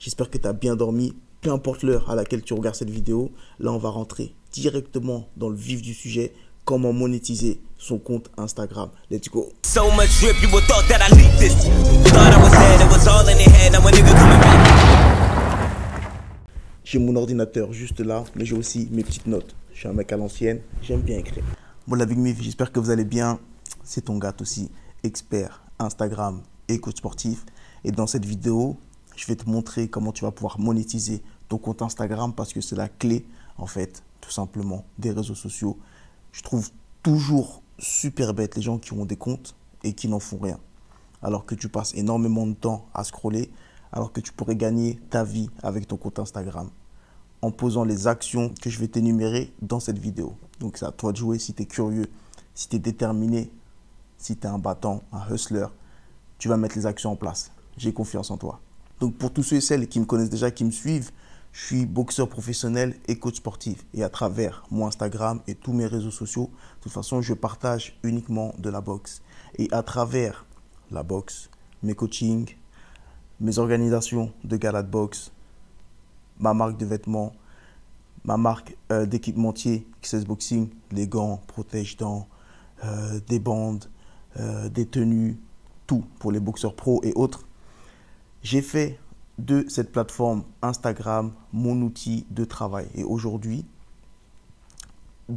J'espère que tu as bien dormi. Peu importe l'heure à laquelle tu regardes cette vidéo, là on va rentrer directement dans le vif du sujet. Comment monétiser son compte Instagram. Let's go. So much drip, you would thought that I leaked this. Thought I was dead, it was all in the head. Now a nigga coming back. J'ai mon ordinateur juste là, mais j'ai aussi mes petites notes. Je suis un mec à l'ancienne, j'aime bien écrire. Bon la vie de mes vies, j'espère que vous allez bien. C'est ton gars aussi, expert Instagram et coach sportif. Et dans cette vidéo, je vais te montrer comment tu vas pouvoir monétiser ton compte Instagram parce que c'est la clé, en fait, tout simplement, des réseaux sociaux. Je trouve toujours super bête les gens qui ont des comptes et qui n'en font rien. Alors que tu passes énormément de temps à scroller, alors que tu pourrais gagner ta vie avec ton compte Instagram en posant les actions que je vais t'énumérer dans cette vidéo. Donc c'est à toi de jouer si tu es curieux, si tu es déterminé, si tu es un battant, un hustler, tu vas mettre les actions en place. J'ai confiance en toi. Donc pour tous ceux et celles qui me connaissent déjà, qui me suivent, je suis boxeur professionnel et coach sportif. Et à travers mon Instagram et tous mes réseaux sociaux, de toute façon, je partage uniquement de la boxe. Et à travers la boxe, mes coachings, mes organisations de galas de boxe, ma marque de vêtements, ma marque d'équipementier, XS Boxing, les gants, protège-dents, des bandes, des tenues, tout pour les boxeurs pros et autres. J'ai fait de cette plateforme Instagram mon outil de travail. Et aujourd'hui,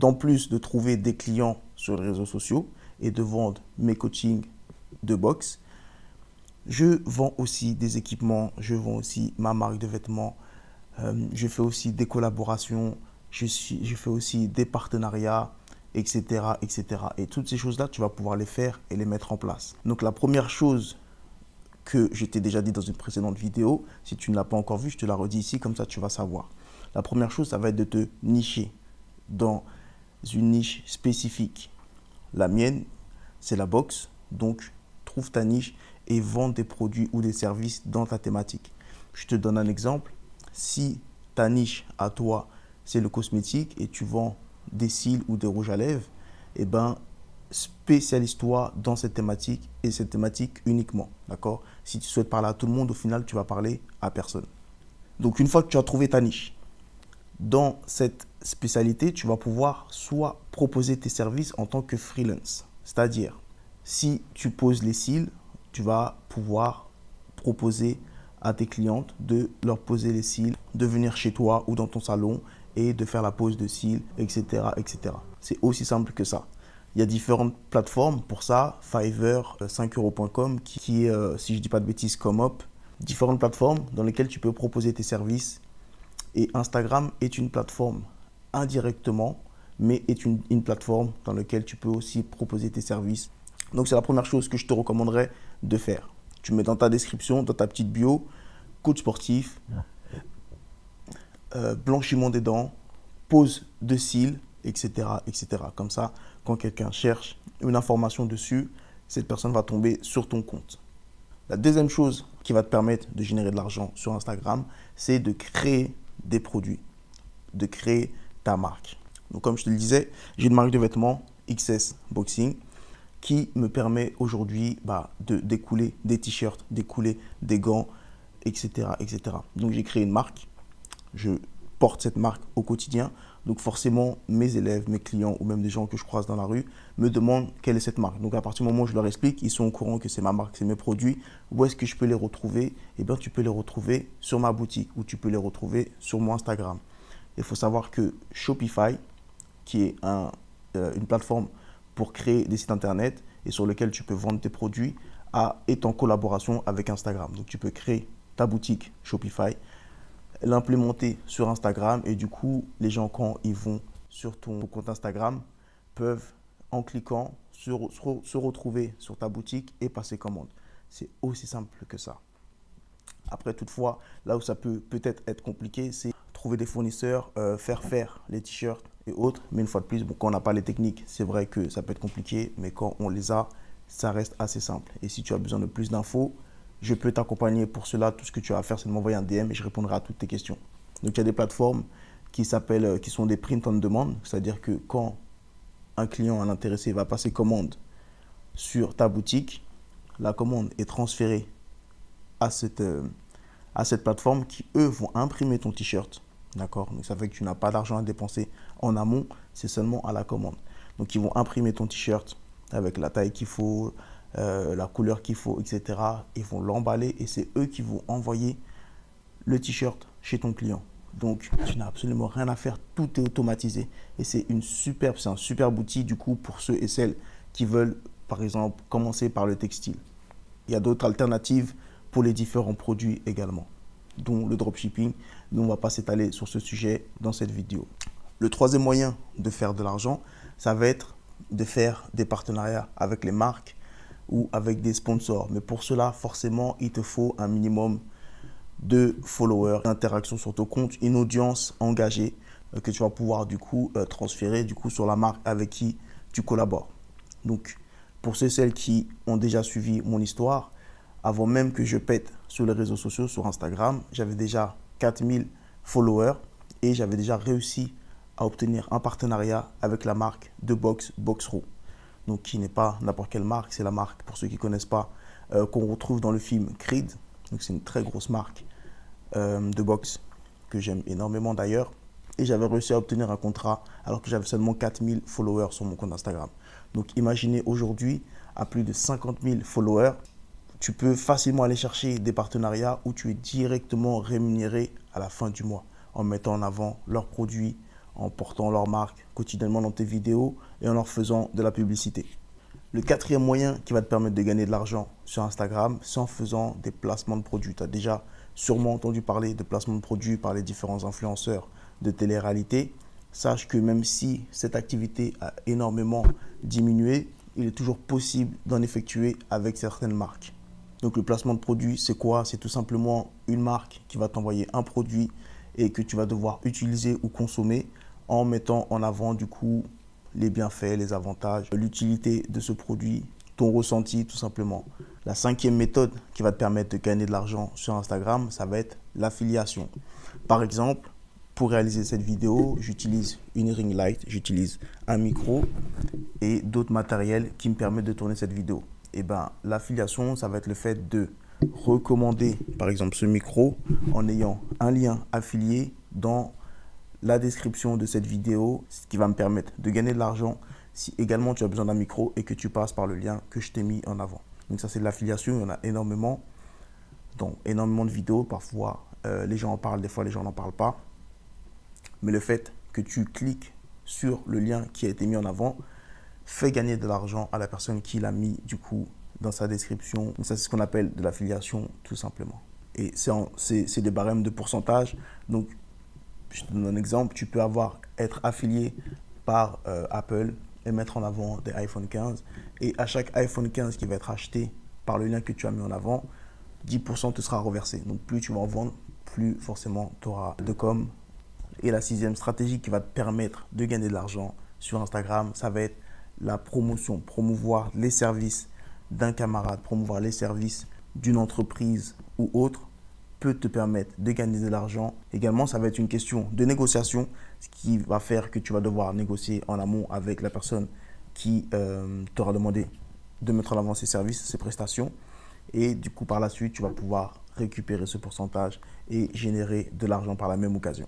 en plus de trouver des clients sur les réseaux sociaux et de vendre mes coachings de boxe, je vends aussi des équipements, je vends aussi ma marque de vêtements, je fais aussi des collaborations, je fais aussi des partenariats, etc., etc. Et toutes ces choses-là, tu vas pouvoir les faire et les mettre en place. Donc la première chose que je t'ai déjà dit dans une précédente vidéo, si tu ne l'as pas encore vu, je te la redis ici, comme ça tu vas savoir. La première chose, ça va être de te nicher dans une niche spécifique. La mienne, c'est la boxe, donc trouve ta niche et vends des produits ou des services dans ta thématique. Je te donne un exemple. Si ta niche à toi, c'est le cosmétique et tu vends des cils ou des rouges à lèvres, eh ben, spécialise-toi dans cette thématique et cette thématique uniquement, d'accord? Si tu souhaites parler à tout le monde, au final, tu vas parler à personne. Donc, une fois que tu as trouvé ta niche, dans cette spécialité, tu vas pouvoir soit proposer tes services en tant que freelance. C'est-à-dire, si tu poses les cils, tu vas pouvoir proposer à tes clientes de leur poser les cils, de venir chez toi ou dans ton salon et de faire la pose de cils, etc., etc. C'est aussi simple que ça. Il y a différentes plateformes pour ça, Fiverr, 5euros.com, qui est, si je ne dis pas de bêtises, Comop. Différentes plateformes dans lesquelles tu peux proposer tes services. Et Instagram est une plateforme indirectement, mais est une plateforme dans laquelle tu peux aussi proposer tes services. Donc, c'est la première chose que je te recommanderais de faire. Tu mets dans ta description, dans ta petite bio, coach sportif, blanchiment des dents, pose de cils, etc., etc. Comme ça, quand quelqu'un cherche une information dessus, cette personne va tomber sur ton compte. La deuxième chose qui va te permettre de générer de l'argent sur Instagram, c'est de créer des produits, de créer ta marque. Donc, comme je te le disais, j'ai une marque de vêtements XS Boxing qui me permet aujourd'hui de découler des t-shirts, découler des gants, etc., etc. Donc, j'ai créé une marque. Je porte cette marque au quotidien. Donc forcément, mes élèves, mes clients ou même des gens que je croise dans la rue me demandent quelle est cette marque. Donc à partir du moment où je leur explique, ils sont au courant que c'est ma marque, c'est mes produits. Où est-ce que je peux les retrouver? Eh bien, tu peux les retrouver sur ma boutique ou tu peux les retrouver sur mon Instagram. Il faut savoir que Shopify, qui est une plateforme pour créer des sites internet et sur lequel tu peux vendre tes produits, est en collaboration avec Instagram. Donc tu peux créer ta boutique Shopify, l'implémenter sur Instagram et du coup, les gens quand ils vont sur ton compte Instagram peuvent, en cliquant, se retrouver sur ta boutique et passer commande. C'est aussi simple que ça. Après, toutefois, là où ça peut peut-être être compliqué, c'est trouver des fournisseurs, faire les t-shirts et autres. Mais une fois de plus, quand on n'a pas les techniques, c'est vrai que ça peut être compliqué, mais quand on les a, ça reste assez simple. Et si tu as besoin de plus d'infos, je peux t'accompagner pour cela. Tout ce que tu as à faire, c'est de m'envoyer un DM et je répondrai à toutes tes questions. Donc, il y a des plateformes qui sont des print on demand, c'est-à-dire que quand un client, un intéressé va passer commande sur ta boutique, la commande est transférée à cette à cette plateforme qui, eux, vont imprimer ton t-shirt. D'accord? Donc, ça fait que tu n'as pas d'argent à dépenser en amont, c'est seulement à la commande. Donc, ils vont imprimer ton t-shirt avec la taille qu'il faut, la couleur qu'il faut, etc. Ils vont l'emballer et c'est eux qui vont envoyer le t-shirt chez ton client. Donc, tu n'as absolument rien à faire, tout est automatisé. Et c'est un superbe outil du coup pour ceux et celles qui veulent, par exemple, commencer par le textile. Il y a d'autres alternatives pour les différents produits également, dont le dropshipping. Nous, on ne va pas s'étaler sur ce sujet dans cette vidéo. Le troisième moyen de faire de l'argent, ça va être de faire des partenariats avec les marques ou avec des sponsors. Mais pour cela, forcément, il te faut un minimum de followers, d'interactions sur ton compte, une audience engagée que tu vas pouvoir du coup transférer sur la marque avec qui tu collabores. Donc, pour ceux et celles qui ont déjà suivi mon histoire, avant même que je pète sur les réseaux sociaux, sur Instagram, j'avais déjà 4000 followers et j'avais déjà réussi à obtenir un partenariat avec la marque de boxe Boxrec. Donc, qui n'est pas n'importe quelle marque, c'est la marque, pour ceux qui ne connaissent pas, qu'on retrouve dans le film Creed. Donc, c'est une très grosse marque de boxe que j'aime énormément d'ailleurs. Et j'avais réussi à obtenir un contrat alors que j'avais seulement 4000 followers sur mon compte Instagram. Donc, imaginez aujourd'hui, à plus de 50 000 followers, tu peux facilement aller chercher des partenariats où tu es directement rémunéré à la fin du mois en mettant en avant leurs produits, en portant leur marque quotidiennement dans tes vidéos et en leur faisant de la publicité. Le quatrième moyen qui va te permettre de gagner de l'argent sur Instagram, c'est en faisant des placements de produits. Tu as déjà sûrement entendu parler de placements de produits par les différents influenceurs de télé-réalité. Sache que même si cette activité a énormément diminué, il est toujours possible d'en effectuer avec certaines marques. Donc le placement de produit, c'est quoi? C'est tout simplement une marque qui va t'envoyer un produit et que tu vas devoir utiliser ou consommer en mettant en avant du coup les bienfaits, les avantages, l'utilité de ce produit, ton ressenti tout simplement. La cinquième méthode qui va te permettre de gagner de l'argent sur Instagram, ça va être l'affiliation. Par exemple, pour réaliser cette vidéo, j'utilise une ring light, j'utilise un micro et d'autres matériels qui me permettent de tourner cette vidéo. Et ben, l'affiliation, ça va être le fait de recommander par exemple ce micro en ayant un lien affilié dans la description de cette vidéo, ce qui va me permettre de gagner de l'argent si également tu as besoin d'un micro et que tu passes par le lien que je t'ai mis en avant. Donc ça, c'est de l'affiliation, il y en a énormément, dans énormément de vidéos. Parfois, les gens en parlent, des fois les gens n'en parlent pas. Mais le fait que tu cliques sur le lien qui a été mis en avant fait gagner de l'argent à la personne qui l'a mis du coup dans sa description. Donc ça, c'est ce qu'on appelle de l'affiliation tout simplement. Et c'est des barèmes de pourcentage. Donc, je te donne un exemple, tu peux être affilié par Apple et mettre en avant des iPhone 15. Et à chaque iPhone 15 qui va être acheté par le lien que tu as mis en avant, 10% te sera reversé. Donc plus tu vas en vendre, plus forcément tu auras de com. Et la sixième stratégie qui va te permettre de gagner de l'argent sur Instagram, ça va être la promotion. Promouvoir les services d'un camarade, promouvoir les services d'une entreprise ou autre peut te permettre de gagner de l'argent. Également, ça va être une question de négociation, ce qui va faire que tu vas devoir négocier en amont avec la personne qui t'aura demandé de mettre en avant ses services, ses prestations. Et du coup, par la suite, tu vas pouvoir récupérer ce pourcentage et générer de l'argent par la même occasion.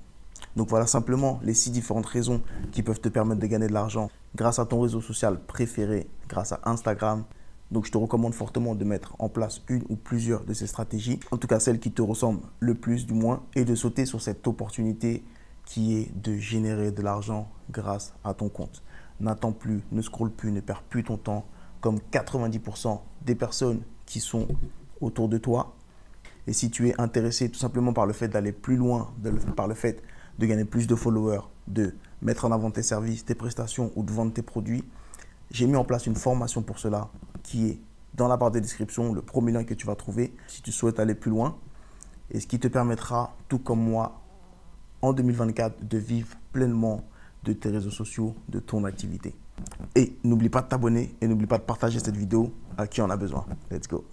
Donc voilà simplement les 6 différentes raisons qui peuvent te permettre de gagner de l'argent grâce à ton réseau social préféré, grâce à Instagram. Donc, je te recommande fortement de mettre en place une ou plusieurs de ces stratégies, en tout cas celle qui te ressemble le plus du moins, et de sauter sur cette opportunité qui est de générer de l'argent grâce à ton compte. N'attends plus, ne scrolle plus, ne perds plus ton temps comme 90% des personnes qui sont autour de toi. Et si tu es intéressé tout simplement par le fait d'aller plus loin, par le fait de gagner plus de followers, de mettre en avant tes services, tes prestations ou de vendre tes produits, j'ai mis en place une formation pour cela qui est dans la barre de description, le premier lien que tu vas trouver si tu souhaites aller plus loin et ce qui te permettra, tout comme moi, en 2024, de vivre pleinement de tes réseaux sociaux, de ton activité. Et n'oublie pas de t'abonner et n'oublie pas de partager cette vidéo à qui en a besoin. Let's go!